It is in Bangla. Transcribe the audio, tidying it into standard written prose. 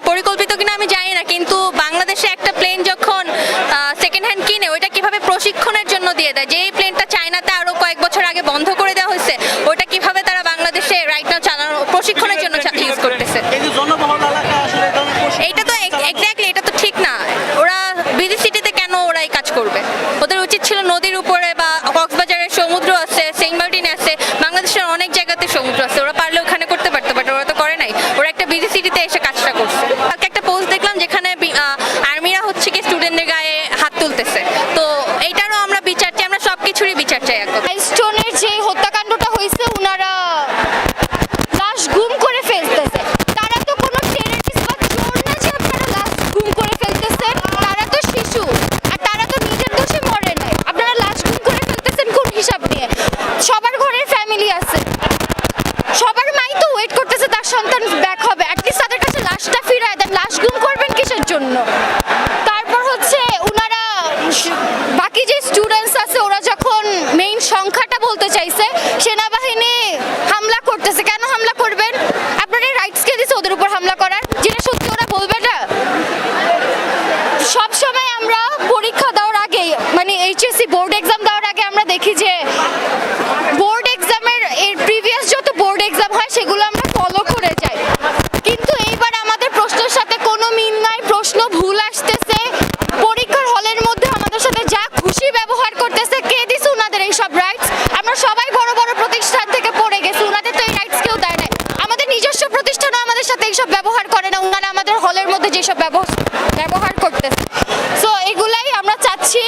পরিকল্পিত কিনা আমি জানি না, কিন্তু বাংলাদেশে একটা প্লেন যখন সেকেন্ড হ্যান্ড কিনে ওইটা কিভাবে প্রশিক্ষণের জন্য দিয়ে দেয়, যে এই প্লেনটা চায়নাতে আরো কয়েক বছর আগে বন্ধ করে দেওয়া হয়েছে, ওটা কিভাবে তারা বাংলাদেশে রাইট নাও চালানো প্রশিক্ষণের জন্য ইউজ করতেছে। এইটা তো এক্স্যাক্টলি, এটা তো ঠিক না। ওরা বিজি সিটিতে কেন ওরা এই কাজ করবে? ওদের উচিত ছিল নদীর উপরে বা কক্সবাজারের সমুদ্র আছে, সেন্ট মার্টিনে আছে, বাংলাদেশের অনেক জায়গাতে সমুদ্র আছে, ওরা পারলে ওখানে করতে পারতো, বাট ওরা তো করে নাই। ওরা একটা বিজি সিটিতে এসে কাজটা করছে। কালকে একটা পোস্ট দেখলাম যেখানে আর্মিরা হচ্ছে কি স্টুডেন্টদের গায়ে হাত তুলতেছে, তো এইটারও আমরা বিচার চাই, আমরা সবকিছুরই বিচার চাই। এখন স্টোনের যে হত্যাকাণ্ডটা হয়েছে, ওনারা লাশ গুম করে ফেলতেছে। তারা তো কোনো টেররিস্ট বা চোর না যে আপনারা লাশ গুম করে ফেলতেছেন, তারা তো শিশু, আর তারা তো নিজের দোষে মরে নাই। আপনারা লাশ গুম করে ফেলতেছেন কোন হিসাব নিয়ে? সবার ঘরের ফ্যামিলি আছে, সবার মাই তো ওয়েট করতেছে তার সন্তান ব্যাক হবে, অ্যাটলিস্ট তাদের কাছে লাশটা ফিরায় দেন। লাশ গুম করবেন কিসের জন্য? তারপর হচ্ছে ওনারা বাকি যে স্টুডেন্টস আছে, ওরা যখন মেইন সংখ্যাটা বলতে চাইছে, সেনাবাহিনী হামলা করতেছে। কেন হামলা করবেন? আপনাদের রাইটস কে দিছে ওদের উপর হামলা করার? যেটা সত্যি ওরা বলবে না। সব সময় আমরা পরীক্ষা দেওয়ার আগে, মানে এইচএসসি বোর্ড এক্সাম দেওয়ার আগে আমরা দেখি যে বোর্ড এক্সামের এর প্রিভিয়াস যত বোর্ড এক্সাম হয় সেগুলো আমরা ফলো করে যাই, কিন্তু এইবার আমাদের প্রশ্নের সাথে কোনো মিল নাই। প্রশ্ন ভুল আসতেছে, পরীক্ষার হলের মধ্যে আমাদের সাথে যা খুশি ব্যবহার করতেছে। কে দিছে ওনাদের এইসব রাইটস? আমরা সবাই বড় বড় প্রতিষ্ঠান থেকে পড়ে গেছি, ওনাদের তো এই রাইটস কেউ দেয় না। আমাদের নিজস্ব প্রতিষ্ঠানও আমাদের সাথে এইসব ব্যবহার করে না, ওনারা আমাদের হলের মধ্যে যেসব ব্যবহার করতেছে। সো এগুলাই আমরা চাচ্ছি